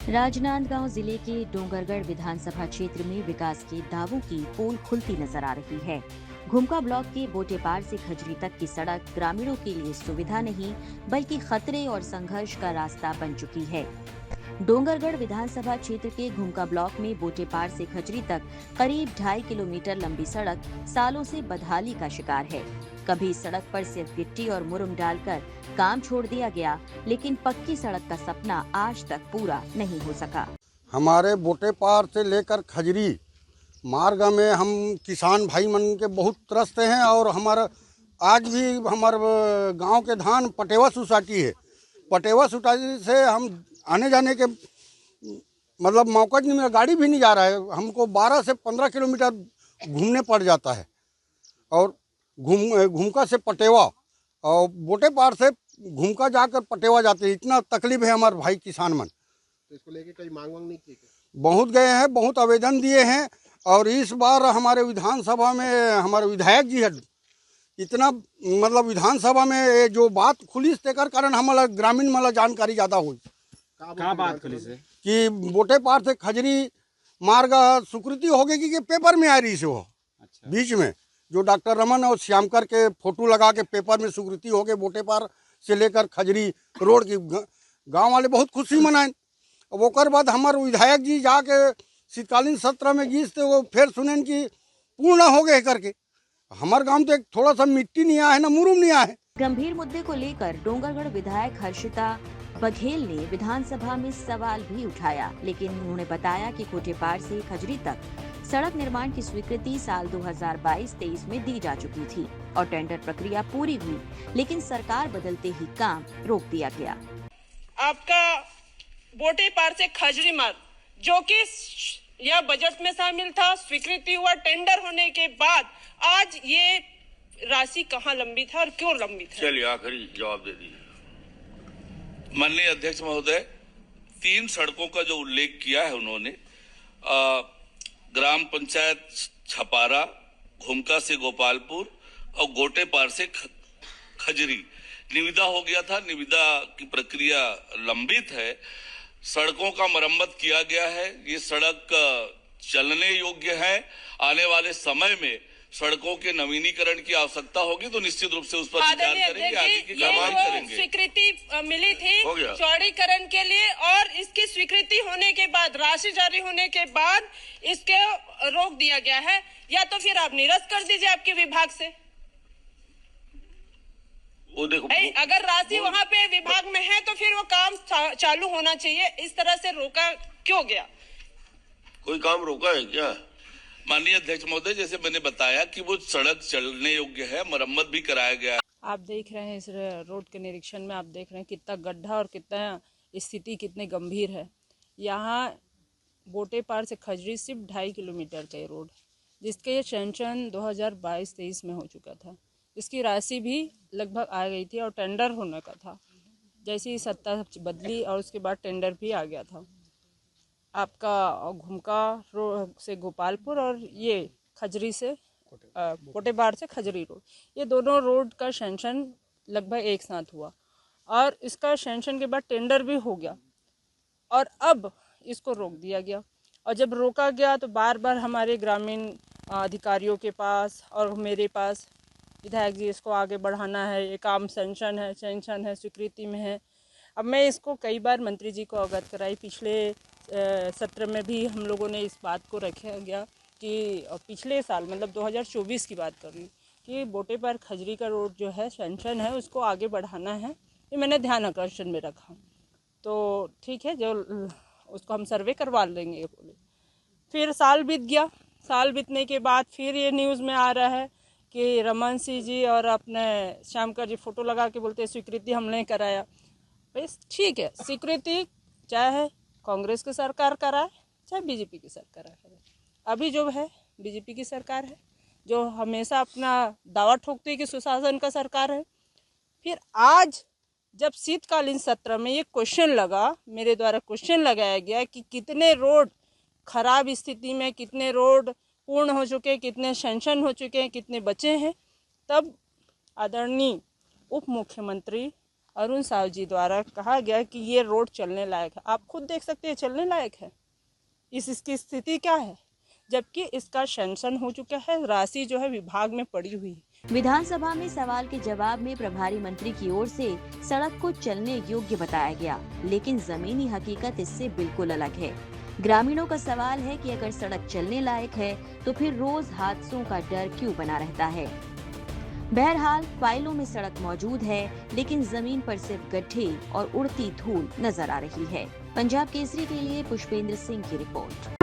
राजनांदगांव जिले के डोंगरगढ़ विधानसभा क्षेत्र में विकास के दावों की पोल खुलती नजर आ रही है। घुमका ब्लॉक के बोटेपार से खजरी तक की सड़क ग्रामीणों के लिए सुविधा नहीं बल्कि खतरे और संघर्ष का रास्ता बन चुकी है। डोंगरगढ़ विधानसभा क्षेत्र के घुमका ब्लॉक में बोटेपार से खजरी तक करीब 2.5 किलोमीटर लंबी सड़क सालों से बदहाली का शिकार है। कभी सड़क पर सिर्फ गिट्टी और मुरम डालकर काम छोड़ दिया गया, लेकिन पक्की सड़क का सपना आज तक पूरा नहीं हो सका। हमारे बोटेपार से लेकर खजरी मार्ग में हम किसान भाई मन के बहुत त्रस्त हैं और हमारा आज भी हमारे गांव के धान पटेवा सोसाइटी है। पटेवा सोसाइटी से हम आने जाने के मतलब मौका नहीं मिला, गाड़ी भी नहीं जा रहा है। हमको 12 से 15 किलोमीटर घूमने पड़ जाता है और घुमका से पटेवा और बोटेपार से घुमका जाकर पटेवा जाते हैं। इतना तकलीफ है हमारे भाई किसान मन। तो इसको लेके कई मांग नहीं की? बहुत गए हैं, बहुत आवेदन दिए हैं और इस बार हमारे विधानसभा में हमारे विधायक जी है इतना मतलब विधानसभा में ये जो बात खुली से कारण हमारा ग्रामीण वाला जानकारी ज़्यादा हुई। क्या बात खुली से कि बोटेपार से खजरी मार्ग स्वीकृति हो गई कि पेपर में आ रही से वो। अच्छा। बीच में जो डॉक्टर रमन और श्यामकर के फोटो लगा के पेपर में स्वीकृति हो गई बोटेपार से लेकर खजरी रोड की। गांव वाले बहुत खुशी मनाए। ओकर बाद हमारे विधायक जी जाके शीतकालीन सत्र में गीस थे, वो फिर सुने कि पूर्ण हो गए करके। हमारे गांव तो एक थोड़ा सा मिट्टी नहीं आया है ना मुरुम नहीं आया है। गंभीर मुद्दे को लेकर डोंगरगढ़ विधायक हर्षिता बघेल ने विधानसभा में सवाल भी उठाया, लेकिन उन्होंने बताया कि कोटेपार से खजरी तक सड़क निर्माण की स्वीकृति साल 2022-23 में दी जा चुकी थी और टेंडर प्रक्रिया पूरी हुई, लेकिन सरकार बदलते ही काम रोक दिया गया। आपका बोटेपार से खजरी मार्ग जो कि यह बजट में शामिल था, स्वीकृति हुआ, टेंडर होने के बाद आज ये राशि कहाँ लंबित है और क्यों लंबित है? चलिए आखिरी जवाब दे दीजिए। माननीय अध्यक्ष महोदय, 3 सड़कों का जो उल्लेख किया है उन्होंने, ग्राम पंचायत छपारा, घुमका से गोपालपुर और गोटेपार से खजरी निविदा हो गया था। निविदा की प्रक्रिया लंबित है। सड़कों का मरम्मत किया गया है। ये सड़क चलने योग्य है। आने वाले समय में सड़कों के नवीनीकरण की आवश्यकता होगी तो निश्चित रूप से उस पर विचार करेंगे, आगे की कार्रवाई करेंगे। स्वीकृति मिली थी चौड़ीकरण के लिए और इसकी स्वीकृति होने के बाद, राशि जारी होने के बाद इसके रोक दिया गया है। या तो फिर आप निरस्त कर दीजिए आपके विभाग से। वो देखो, अगर राशि वहाँ पे विभाग में है तो फिर वो काम चालू होना चाहिए। इस तरह से रोका क्यों गया? कोई काम रोका है क्या? माननीय अध्यक्ष महोदय, जैसे मैंने बताया कि वो सड़क चलने योग्य है, मरम्मत भी कराया गया है। आप देख रहे हैं इस रोड के निरीक्षण में, आप देख रहे हैं कितना गड्ढा और कितना स्थिति कितनी गंभीर है। यहाँ बोटेपार से खजरी सिर्फ 2.5 किलोमीटर का रोड, जिसके सैंक्शन 2022-23 में हो चुका था। इसकी राशि भी लगभग आ गई थी और टेंडर होने का था। जैसी सत्ता बदली और उसके बाद टेंडर भी आ गया था। आपका घुमका से गोपालपुर और ये खजरी से कोटेपार से खजरी रोड, ये दोनों रोड का सैंक्शन लगभग एक साथ हुआ और इसका सैंक्शन के बाद टेंडर भी हो गया और अब इसको रोक दिया गया। और जब रोका गया तो बार बार हमारे ग्रामीण अधिकारियों के पास और मेरे पास, विधायक जी इसको आगे बढ़ाना है, ये काम सैंक्शन है, स्वीकृति में है। अब मैं इसको कई बार मंत्री जी को अवगत कराई। पिछले सत्र में भी हम लोगों ने इस बात को रखा गया कि पिछले साल मतलब 2024 की बात कर रही हूँ कि बोटेपार खजरी का रोड जो है सैंक्शन है, उसको आगे बढ़ाना है। ये मैंने ध्यान आकर्षण में रखा। तो ठीक है, जो उसको हम सर्वे करवा लेंगे बोले। फिर साल बीत गया। साल बीतने के बाद फिर ये न्यूज़ में आ रहा है कि रमन सिंह जी और अपने श्यामकर जी फोटो लगा के बोलते स्वीकृति हमने कराया। बस ठीक है, स्वीकृति चाहे कांग्रेस की सरकार कराए चाहे बीजेपी की सरकार कराए, अभी जो है बीजेपी की सरकार है जो हमेशा अपना दावा ठोकती है कि सुशासन का सरकार है। फिर आज जब शीतकालीन सत्र में ये क्वेश्चन लगा, मेरे द्वारा क्वेश्चन लगाया गया कि कितने रोड खराब स्थिति में, कितने रोड पूर्ण हो चुके, कितने सैंक्शन हो चुके हैं, कितने बचे हैं, तब आदरणीय उप मुख्यमंत्री अरुण साहू जी द्वारा कहा गया कि ये रोड चलने लायक है। आप खुद देख सकते हैं चलने लायक है। इसकी स्थिति क्या है, जबकि इसका सैंक्शन हो चुका है, राशि जो है विभाग में पड़ी हुई है। विधानसभा में सवाल के जवाब में प्रभारी मंत्री की ओर से सड़क को चलने योग्य बताया गया, लेकिन जमीनी हकीकत इससे बिल्कुल अलग है। ग्रामीणों का सवाल है कि अगर सड़क चलने लायक है तो फिर रोज हादसों का डर क्यों बना रहता है। बहरहाल फाइलों में सड़क मौजूद है, लेकिन जमीन पर सिर्फ गड्ढे और उड़ती धूल नजर आ रही है। पंजाब केसरी के लिए पुष्पेंद्र सिंह की रिपोर्ट।